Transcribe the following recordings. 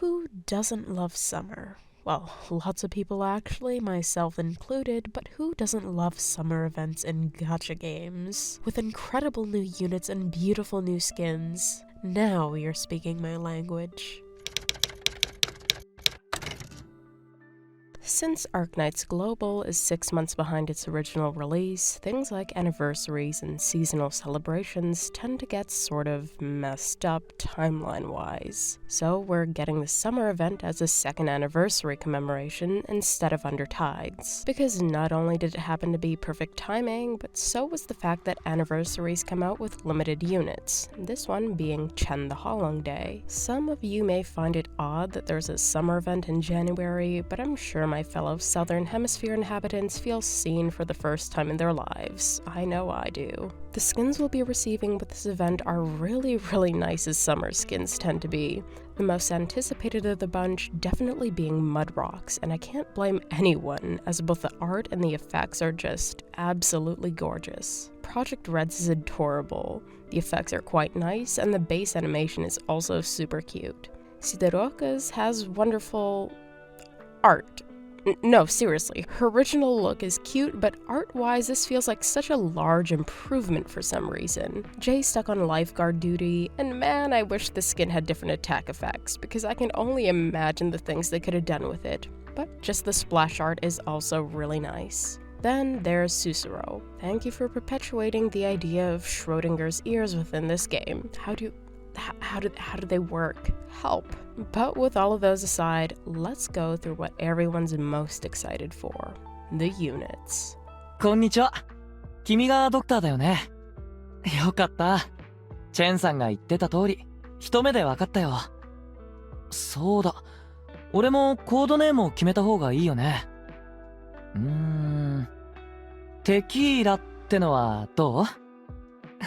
Who doesn't love summer? Well, lots of people actually, myself included, but who doesn't love summer events in gacha games? With incredible new units and beautiful new skins. Now you're speaking my language. Since Arknights Global is 6 months behind its original release, things like anniversaries and seasonal celebrations tend to get sort of messed up timeline-wise. So we're getting the summer event as a second anniversary commemoration instead of under tides. Because not only did it happen to be perfect timing, but so was the fact that anniversaries come out with limited units, this one being Chen the Holungday. Some of you may find it odd that there's a summer event in January, but I'm sure my fellow Southern Hemisphere inhabitants feel seen for the first time in their lives. I know I do. The skins we'll be receiving with this event are really nice as summer skins tend to be. The most anticipated of the bunch definitely being Mud Rocks, and I can't blame anyone, as both the art and the effects are just absolutely gorgeous. Project Red's is adorable, the effects are quite nice, and the base animation is also super cute. Sideroka's has wonderful art. No, seriously, her original look is cute, but art-wise this feels like such a large improvement for some reason. Jay's stuck on lifeguard duty, and man, I wish the skin had different attack effects, because I can only imagine the things they could have done with it. But just the splash art is also really nice. Then there's Susuro. Thank you for perpetuating the idea of Schrodinger's ears within this game. How do they work? Help. But with all of those aside, let's go through what everyone's most excited for. The units. こんにちは。君がドクターだよね。よかった。チェンさんが言ってた通り、一目で分かったよ。そうだ。俺もコードネームを決めた方がいいよね。テキーラってのはどう？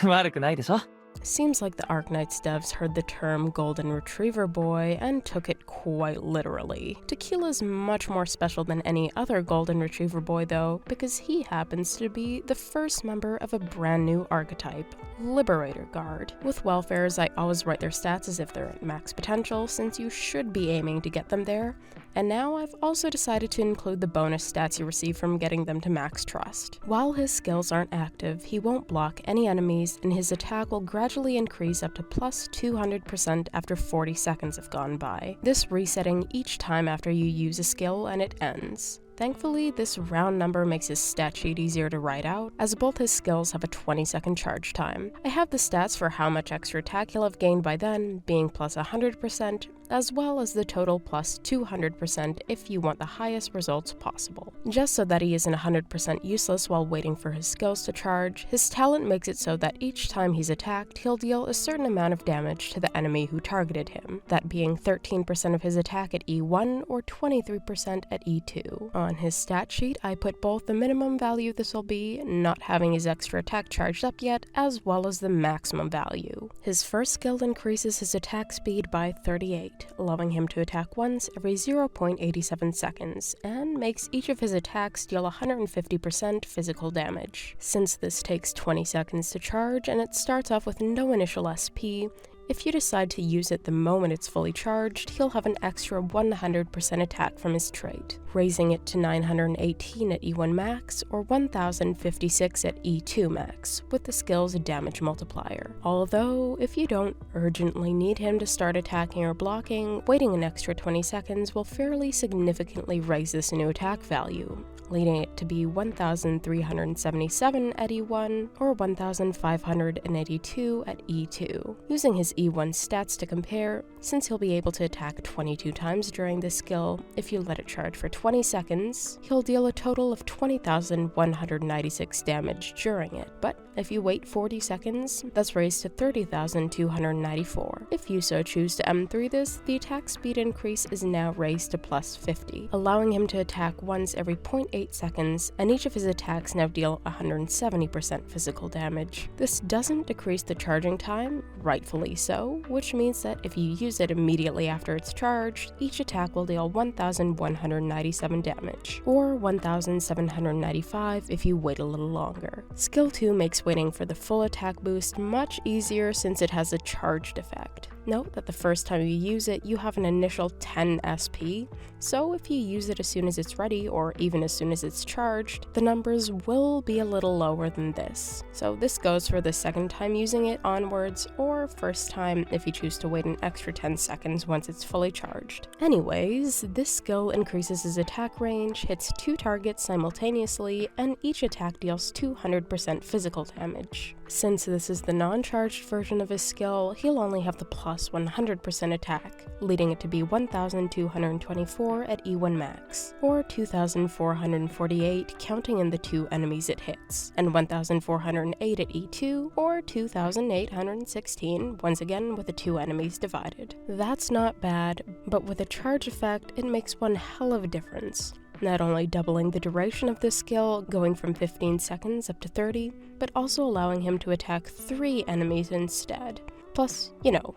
悪くないでしょ？ Seems like the Arknights devs heard the term Golden Retriever Boy and took it quite literally. Tequila's much more special than any other Golden Retriever Boy though, because he happens to be the first member of a brand new archetype, Liberator Guard. With welfares, I always write their stats as if they're at max potential, since you should be aiming to get them there, and now I've also decided to include the bonus stats you receive from getting them to max trust. While his skills aren't active, he won't block any enemies, and his attack will gradually increase up to plus 200% after 40 seconds have gone by, this resetting each time after you use a skill and it ends. Thankfully, this round number makes his stat sheet easier to write out, as both his skills have a 20-second charge time. I have the stats for how much extra attack he'll have gained by then, being plus 100%, as well as the total plus 200% if you want the highest results possible. Just so that he isn't 100% useless while waiting for his skills to charge, his talent makes it so that each time he's attacked, he'll deal a certain amount of damage to the enemy who targeted him, that being 13% of his attack at E1 or 23% at E2. On his stat sheet, I put both the minimum value this will be, not having his extra attack charged up yet, as well as the maximum value. His first skill increases his attack speed by 38, allowing him to attack once every 0.87 seconds, and makes each of his attacks deal 150% physical damage. Since this takes 20 seconds to charge and it starts off with no initial SP, if you decide to use it the moment it's fully charged, he'll have an extra 100% attack from his trait, raising it to 918 at E1 max or 1056 at E2 max, with the skill's damage multiplier. Although, if you don't urgently need him to start attacking or blocking, waiting an extra 20 seconds will fairly significantly raise this new attack value, leading it to be 1377 at E1 or 1582 at E2. Using his E1 stats to compare, since he'll be able to attack 22 times during this skill, if you let it charge for 20 seconds, he'll deal a total of 20,196 damage during it, but if you wait 40 seconds, that's raised to 30,294. If you so choose to M3 this, the attack speed increase is now raised to plus 50, allowing him to attack once every 0.8 seconds, and each of his attacks now deal 170% physical damage. This doesn't decrease the charging time, rightfully so, which means that if you use it immediately after it's charged, each attack will deal 1,197 damage, or 1,795 if you wait a little longer. Skill 2 makes waiting for the full attack boost much easier since it has a charged effect. Note that the first time you use it, you have an initial 10 SP, so if you use it as soon as it's ready or even as soon as it's charged, the numbers will be a little lower than this. So this goes for the second time using it onwards, or first time if you choose to wait an extra 10 seconds once it's fully charged. Anyways, this skill increases his attack range, hits 2 targets simultaneously, and each attack deals 200% physical damage. Since this is the non-charged version of his skill, he'll only have the plus 100% attack, leading it to be 1224 at E1 max, or 2448 counting in the 2 enemies it hits, and 1408 at E2, or 2816 once again with the 2 enemies divided. That's not bad, but with a charge effect, it makes one hell of a difference. Not only doubling the duration of this skill, going from 15 seconds up to 30, but also allowing him to attack 3 enemies instead. Plus,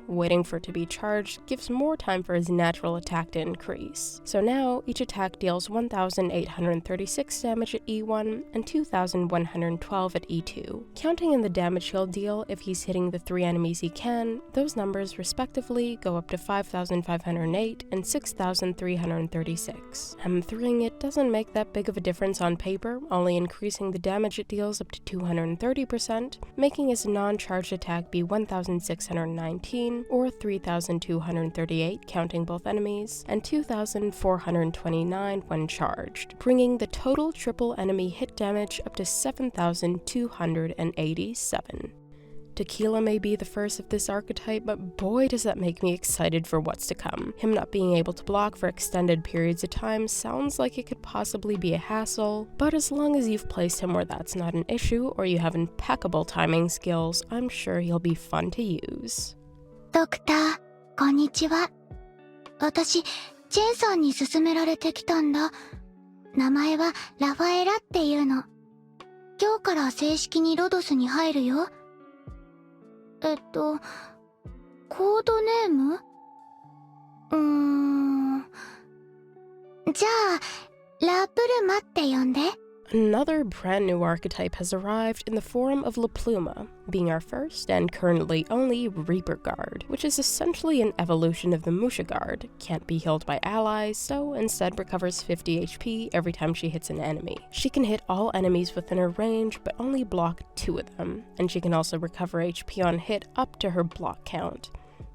waiting for it to be charged gives more time for his natural attack to increase. So now, each attack deals 1836 damage at E1 and 2112 at E2. Counting in the damage he'll deal if he's hitting the 3 enemies he can, those numbers respectively go up to 5508 and 6336. M3ing it doesn't make that big of a difference on paper, only increasing the damage it deals up to 230%, making his non-charged attack be 1619 or 3238 counting both enemies, and 2429 when charged, bringing the total triple enemy hit damage up to 7287. Tequila may be the first of this archetype, but boy does that make me excited for what's to come. Him not being able to block for extended periods of time sounds like it could possibly be a hassle, but as long as you've placed him where that's not an issue or you have impeccable timing skills, I'm sure he'll be fun to use. ドクター、こんにちは。私、チェンさんに勧められてきたんだ。名前はラファエラっていうの。今日から正式にロドスに入るよ。コードネーム？じゃあ、ラプルマって呼んで。Another brand new archetype has arrived in the form of Pluma, being our first and currently only Reaper Guard, which is essentially an evolution of the Musha Guard. Can't be healed by allies, so instead recovers 50 HP every time she hits an enemy. She can hit all enemies within her range, but only block 2 of them, and she can also recover HP on hit up to her block count.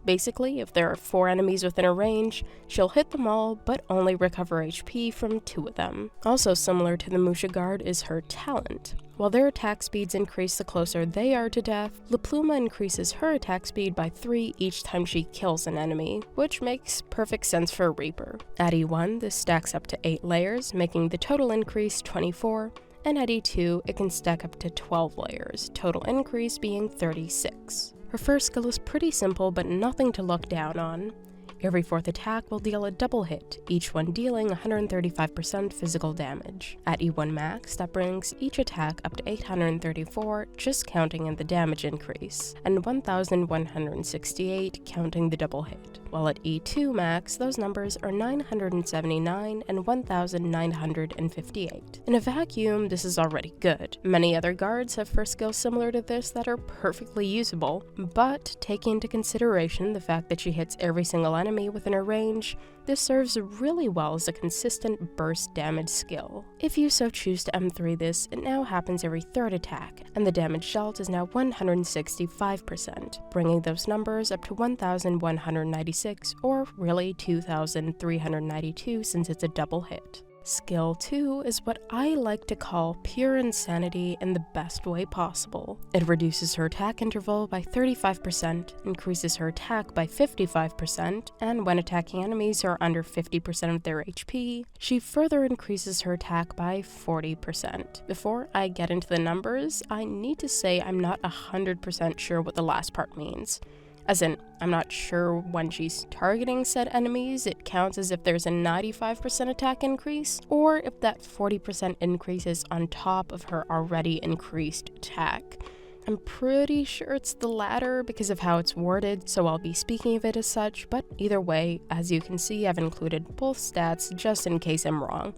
Basically, if there are 4 enemies within her range, she'll hit them all, but only recover HP from 2 of them. Also similar to the Musha Guard is her talent. While their attack speeds increase the closer they are to death, Pluma increases her attack speed by 3 each time she kills an enemy, which makes perfect sense for a Reaper. At E1, this stacks up to 8 layers, making the total increase 24, and at E2, it can stack up to 12 layers, total increase being 36. Her first skill is pretty simple, but nothing to look down on. Every 4th attack will deal a double hit, each one dealing 135% physical damage. At E1 max, that brings each attack up to 834, just counting in the damage increase, and 1168 counting the double hit. While at E2 max, those numbers are 979 and 1958. In a vacuum, this is already good. Many other guards have first skills similar to this that are perfectly usable, but taking into consideration the fact that she hits every single enemy within her range, this serves really well as a consistent burst damage skill. If you so choose to M3 this, it now happens every 3rd attack, and the damage dealt is now 165%, bringing those numbers up to 1196, or really 2392 since it's a double hit. Skill 2 is what I like to call pure insanity in the best way possible. It reduces her attack interval by 35%, increases her attack by 55%, and when attacking enemies who are under 50% of their HP, she further increases her attack by 40%. Before I get into the numbers, I need to say I'm not 100% sure what the last part means. As in, I'm not sure when she's targeting said enemies, it counts as if there's a 95% attack increase, or if that 40% increase is on top of her already increased attack. I'm pretty sure it's the latter because of how it's worded, so I'll be speaking of it as such, but either way, as you can see, I've included both stats just in case I'm wrong.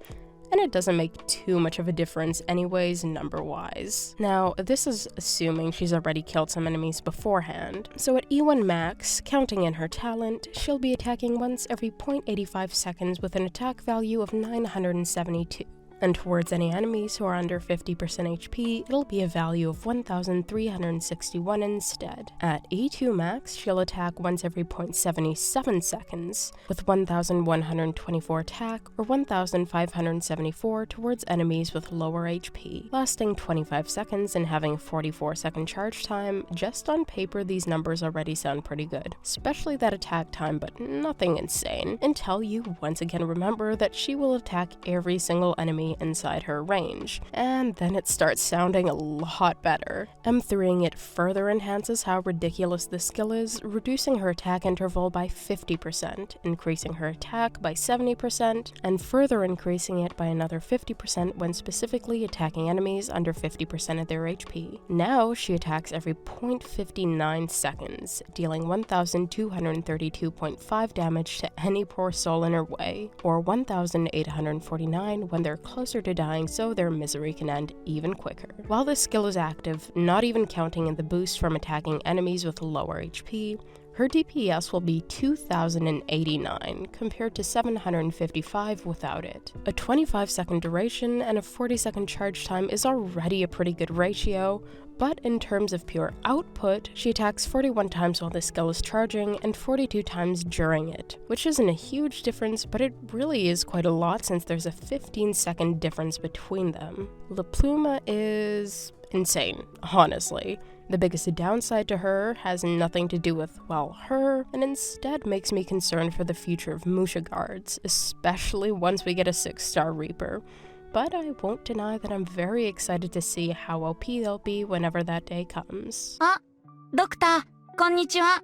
and it doesn't make too much of a difference anyways number-wise. Now, this is assuming she's already killed some enemies beforehand, so at E1 max, counting in her talent, she'll be attacking once every 0.85 seconds with an attack value of 972. And towards any enemies who are under 50% HP, it'll be a value of 1,361 instead. At E2 max, she'll attack once every 0.77 seconds, with 1,124 attack or 1,574 towards enemies with lower HP, lasting 25 seconds and having 44-second charge time. Just on paper, these numbers already sound pretty good, especially that attack time, but nothing insane, until you once again remember that she will attack every single enemy inside her range, and then it starts sounding a lot better. M3ing it further enhances how ridiculous this skill is, reducing her attack interval by 50%, increasing her attack by 70%, and further increasing it by another 50% when specifically attacking enemies under 50% of their HP. Now she attacks every 0.59 seconds, dealing 1,232.5 damage to any poor soul in her way, or 1,849 when they're closer to dying, so their misery can end even quicker. While this skill is active, not even counting in the boost from attacking enemies with lower HP, her DPS will be 2,089 compared to 755 without it. A 25-second duration and a 40-second charge time is already a pretty good ratio, but in terms of pure output, she attacks 41 times while the skill is charging and 42 times during it, which isn't a huge difference, but it really is quite a lot since there's a 15-second difference between them. The Pluma is insane, honestly. The biggest downside to her has nothing to do with, well, her, and instead makes me concerned for the future of Musha guards, especially once we get a 6-star Reaper. But I won't deny that I'm very excited to see how OP they'll be whenever that day comes. ドクター、こんにちは。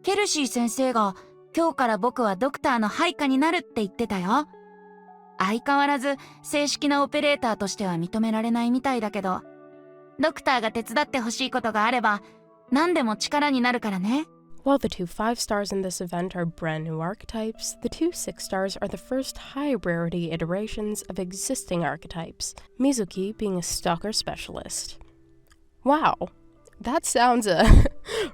ケルシー先生が今日から僕はドクターの配下になるって言ってたよ。相変わらず正式なオペレーターとしては認められないみたいだけど、ドクターが手伝ってほしいことがあれば何でも力になるからね。While the two 5-stars in this event are brand new archetypes, the two 6-stars are the first high-rarity iterations of existing archetypes, Mizuki being a stalker specialist. Wow, that sounds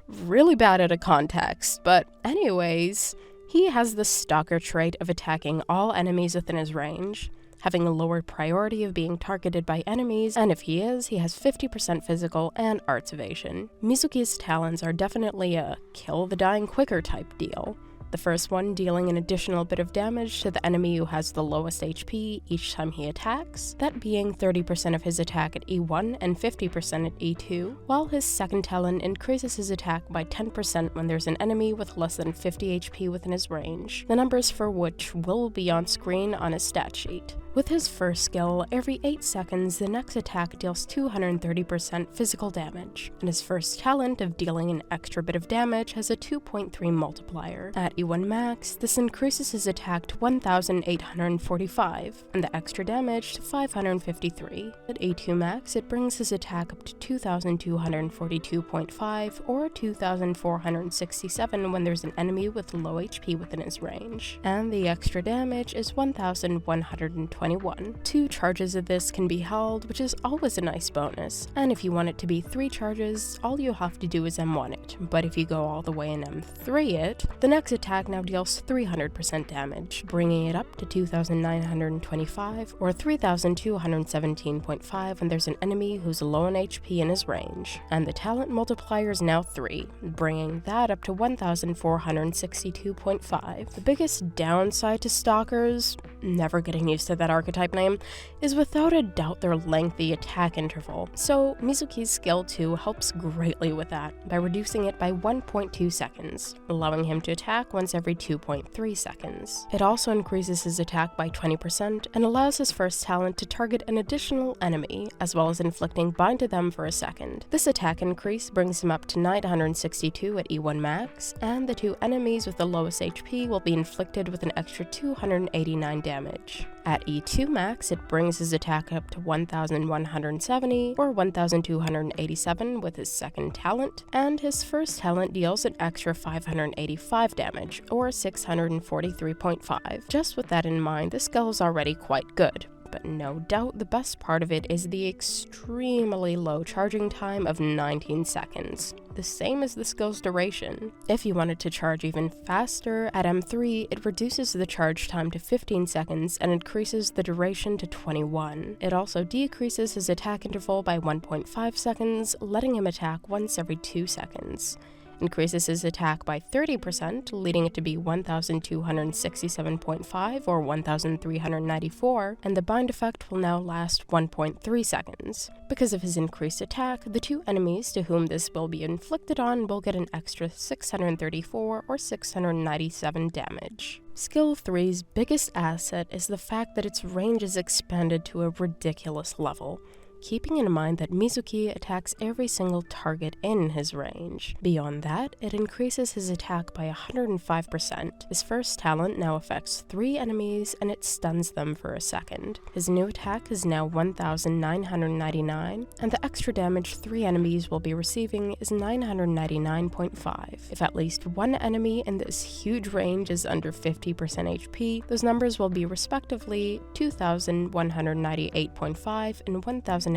really bad out of context, but anyways, he has the stalker trait of attacking all enemies within his range, having a lower priority of being targeted by enemies, and if he is, he has 50% physical and arts evasion. Mizuki's talents are definitely a kill the dying quicker type deal. The first one dealing an additional bit of damage to the enemy who has the lowest HP each time he attacks, that being 30% of his attack at E1 and 50% at E2, while his second talent increases his attack by 10% when there's an enemy with less than 50 HP within his range, the numbers for which will be on screen on his stat sheet. With his first skill, every 8 seconds the next attack deals 230% physical damage, and his first talent of dealing an extra bit of damage has a 2.3 multiplier. At E1 max, this increases his attack to 1,845, and the extra damage to 553. At E2 max, it brings his attack up to 2,242.5 or 2,467 when there's an enemy with low HP within his range, and the extra damage is 1,121. 2 charges of this can be held, which is always a nice bonus, and if you want it to be 3 charges, all you have to do is M1 it, but if you go all the way and M3 it, the next attack now deals 300% damage, bringing it up to 2,925 or 3,217.5 when there's an enemy who's low on HP in his range, and the talent multiplier is now 3, bringing that up to 1,462.5. The biggest downside to stalkers, never getting used to that archetype name, is without a doubt their lengthy attack interval, so Mizuki's skill 2 helps greatly with that by reducing it by 1.2 seconds, allowing him to attack once every 2.3 seconds. It also increases his attack by 20% and allows his first talent to target an additional enemy, as well as inflicting bind to them for a second. This attack increase brings him up to 962 at E1 max, and the 2 enemies with the lowest HP will be inflicted with an extra 289 damage. At E2 max, it brings his attack up to 1,170 or 1,287 with his second talent, and his first talent deals an extra 585 damage or 643.5. Just with that in mind, this skill is already quite good. but no doubt the best part of it is the extremely low charging time of 19 seconds, the same as the skill's duration. If you wanted to charge even faster, at M3 it reduces the charge time to 15 seconds and increases the duration to 21. It also decreases his attack interval by 1.5 seconds, letting him attack once every 2 seconds. Increases his attack by 30%, leading it to be 1267.5 or 1394, and the bind effect will now last 1.3 seconds. Because of his increased attack, the 2 enemies to whom this will be inflicted on will get an extra 634 or 697 damage. Skill 3's biggest asset is the fact that its range is expanded to a ridiculous level, keeping in mind that Mizuki attacks every single target in his range. Beyond that, it increases his attack by 105%. His first talent now affects 3 enemies and it stuns them for a second. His new attack is now 1999, and the extra damage 3 enemies will be receiving is 999.5. If at least one enemy in this huge range is under 50% HP, those numbers will be respectively 2198.5 and 1099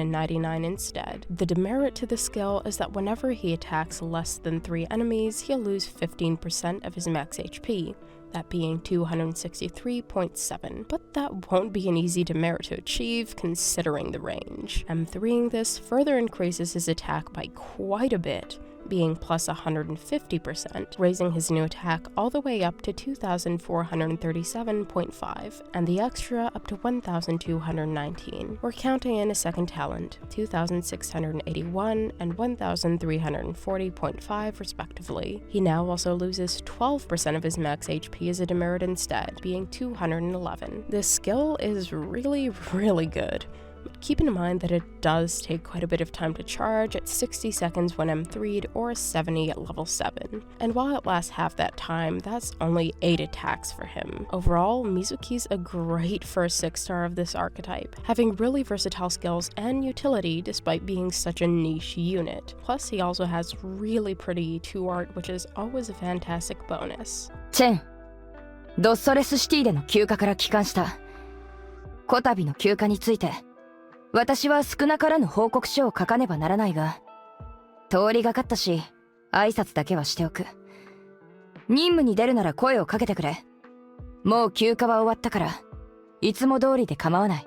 instead. The demerit to the skill is that whenever he attacks less than 3 enemies, he'll lose 15% of his max HP, that being 263.7. But that won't be an easy demerit to achieve considering the range. M3ing this further increases his attack by quite a bit, being plus 150%, raising his new attack all the way up to 2437.5, and the extra up to 1219. We're counting in a second talent, 2681 and 1340.5 respectively. He now also loses 12% of his max HP as a demerit instead, being 211. This skill is really good. Keep in mind that it does take quite a bit of time to charge at 60 seconds when M3'd or 70 at level 7. And while it lasts half that time, that's only 8 attacks for him. Overall, Mizuki's a great first 6-star of this archetype, having really versatile skills and utility despite being such a niche unit. Plus, he also has really pretty 2 art, which is always a fantastic bonus. チェン、ドッソレスシティでの休暇から帰還した。こたびの休暇について、私は少なからぬ報告書を書かねばならないが、通りがかったし、挨拶だけはしておく。任務に出るなら声をかけてくれ。もう休暇は終わったから、いつも通りで構わない。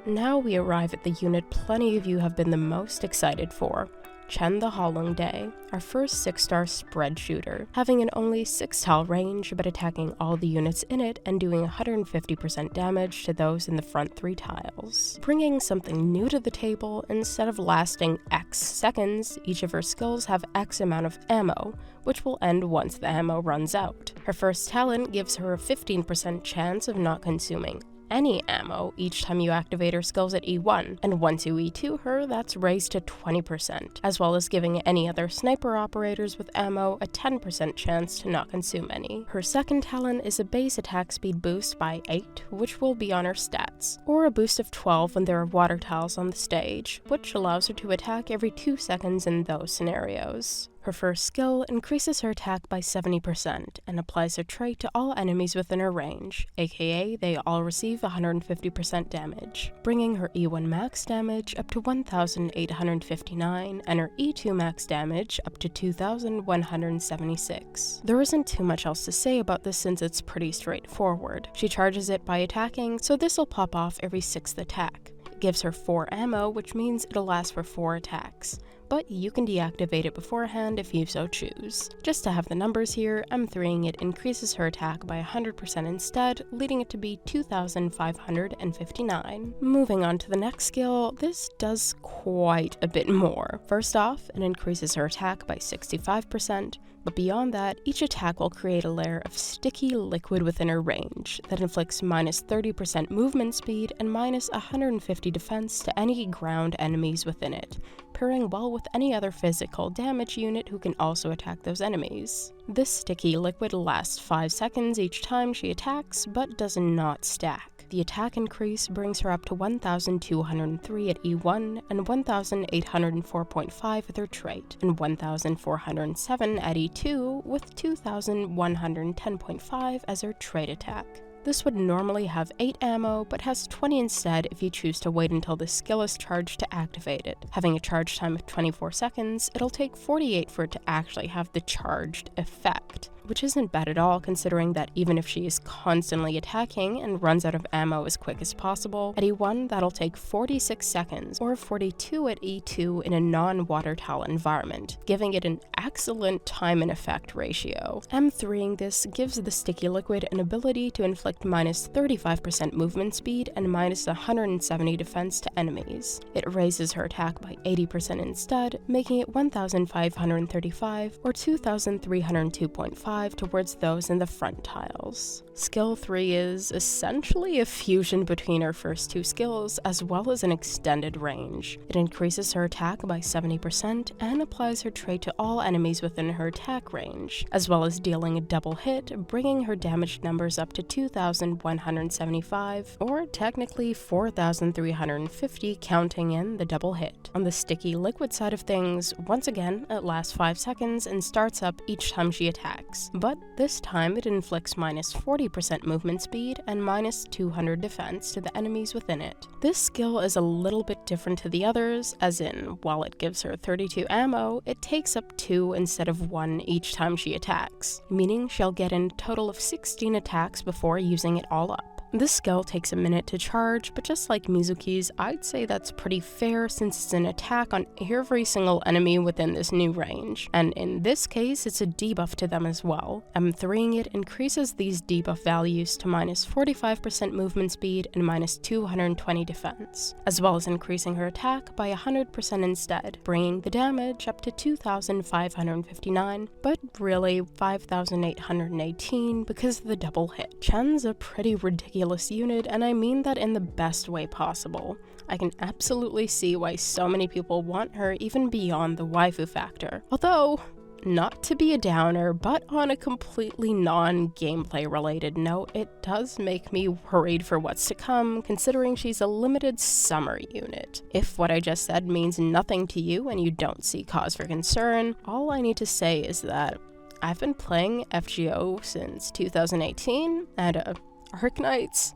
Now we arrive at the unit plenty of you have been the most excited for. Chen the Holungday, our first 6-star spread shooter, having an only 6-tile range but attacking all the units in it and doing 150% damage to those in the front 3 tiles. Bringing something new to the table, instead of lasting X seconds, each of her skills have X amount of ammo, which will end once the ammo runs out. Her first talent gives her a 15% chance of not consuming any ammo each time you activate her skills at E1, and once you E2 her, that's raised to 20%, as well as giving any other sniper operators with ammo a 10% chance to not consume any. Her second talent is a base attack speed boost by 8, which will be on her stats, or a boost of 12 when there are water tiles on the stage, which allows her to attack every 2 seconds in those scenarios. Her first skill increases her attack by 70% and applies her trait to all enemies within her range, aka they all receive 150% damage, bringing her E1 max damage up to 1,859 and her E2 max damage up to 2,176. There isn't too much else to say about this since it's pretty straightforward. She charges it by attacking, so this'll pop off every 6th attack. It gives her 4 ammo, which means it'll last for 4 attacks. But you can deactivate it beforehand if you so choose. Just to have the numbers here, M3ing it increases her attack by 100% instead, leading it to be 2,559. Moving on to the next skill, this does quite a bit more. First off, it increases her attack by 65%, but beyond that, each attack will create a layer of sticky liquid within her range that inflicts minus 30% movement speed and minus 150 defense to any ground enemies within it, pairing well with any other physical damage unit who can also attack those enemies. This sticky liquid lasts 5 seconds each time she attacks, but does not stack. The attack increase brings her up to 1,203 at E1 and 1,804.5 with her trait, and 1,407 at E2 with 2,110.5 as her trait attack. This would normally have 8 ammo, but has 20 instead if you choose to wait until the skill is charged to activate it. Having a charge time of 24 seconds, it'll take 48 for it to actually have the charged effect, which isn't bad at all considering that even if she is constantly attacking and runs out of ammo as quick as possible, at E1 that'll take 46 seconds, or 42 at E2 in a non-water towel environment, giving it an excellent time and effect ratio. M3ing this gives the sticky liquid an ability to inflict minus 35% movement speed and minus 170 defense to enemies. It raises her attack by 80% instead, making it 1,535 or 2,302.5 towards those in the front tiles. Skill 3 is essentially a fusion between her first 2 skills as well as an extended range. It increases her attack by 70% and applies her trait to all enemies within her attack range, as well as dealing a double hit, bringing her damage numbers up to 2,175, or technically 4,350 counting in the double hit. On the sticky liquid side of things, once again, it lasts 5 seconds and starts up each time she attacks, but this time it inflicts minus 40% movement speed and minus 200 defense to the enemies within it. This skill is a little bit different to the others, as in, while it gives her 32 ammo, it takes up 2 instead of 1 each time she attacks, meaning she'll get in a total of 16 attacks before using it all up. This skill takes a minute to charge, but just like Mizuki's, I'd say that's pretty fair since it's an attack on every single enemy within this new range, and in this case it's a debuff to them as well. M3ing it increases these debuff values to minus 45% movement speed and minus 220 defense, as well as increasing her attack by 100% instead, bringing the damage up to 2,559, but really 5,818 because of the double hit. Chen's a pretty ridiculous unit, and I mean that in the best way possible. I can absolutely see why so many people want her even beyond the waifu factor. Although, not to be a downer, but on a completely non-gameplay related note, it does make me worried for what's to come, considering she's a limited summer unit. If what I just said means nothing to you and you don't see cause for concern, all I need to say is that I've been playing FGO since 2018, and Arknights,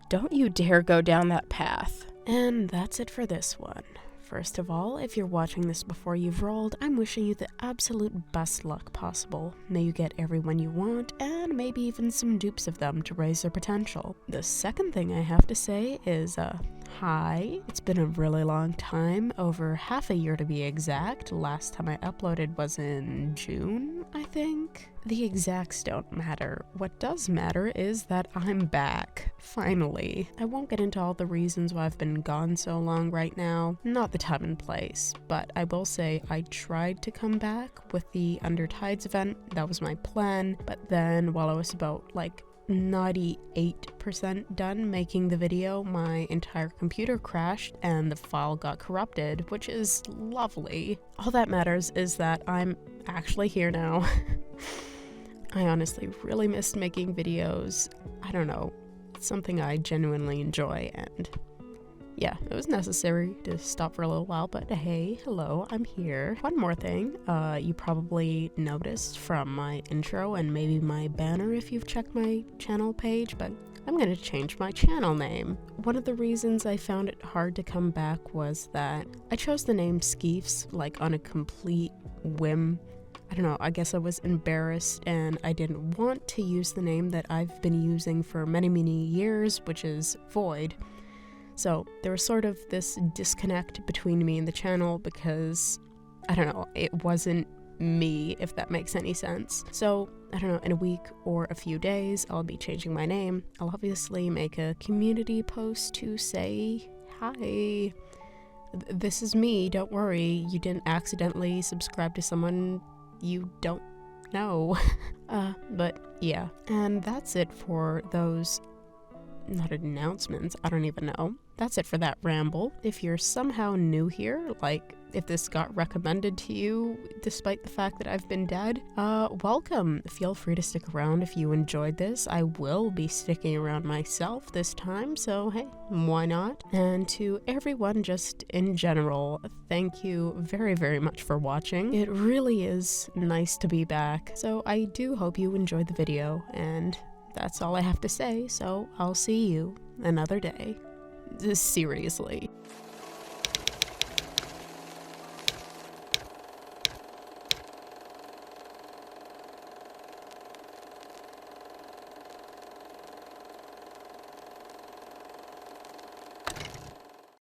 don't you dare go down that path. And that's it for this one. First of all, if you're watching this before you've rolled, I'm wishing you the absolute best luck possible. May you get everyone you want, and maybe even some dupes of them to raise their potential. The second thing I have to say is, hi. It's been a really long time, over half a year to be exact. Last time I uploaded was in June, I think. The exacts don't matter. What does matter is that I'm back. Finally. I won't get into all the reasons why I've been gone so long right now. Not the time and place, but I will say I tried to come back with the Under Tides event. That was my plan, but then while I was about 98% done making the video, my entire computer crashed and the file got corrupted, which is lovely. All that matters is that I'm actually here now. I honestly really missed making videos. I don't know, it's something I genuinely enjoy, and yeah, it was necessary to stop for a little while, but hey, hello, I'm here. One more thing, you probably noticed from my intro and maybe my banner if you've checked my channel page, but I'm gonna change my channel name. One of the reasons I found it hard to come back was that I chose the name Skeefs on a complete whim. I don't know, I guess I was embarrassed and I didn't want to use the name that I've been using for many years, which is Void. So there was sort of this disconnect between me and the channel because, I don't know, it wasn't me, if that makes any sense. So, I don't know, in a week or a few days, I'll be changing my name. I'll obviously make a community post to say, hi, this is me, don't worry, you didn't accidentally subscribe to someone you don't know. But yeah, and that's it for those, not announcements, I don't even know. That's it for that ramble. If you're somehow new here, if this got recommended to you despite the fact that I've been dead, welcome. Feel free to stick around if you enjoyed this. I will be sticking around myself this time, so hey, why not? And to everyone just in general, thank you very much for watching. It really is nice to be back, so I do hope you enjoyed the video, and That's all I have to say, so I'll see you another day. Seriously.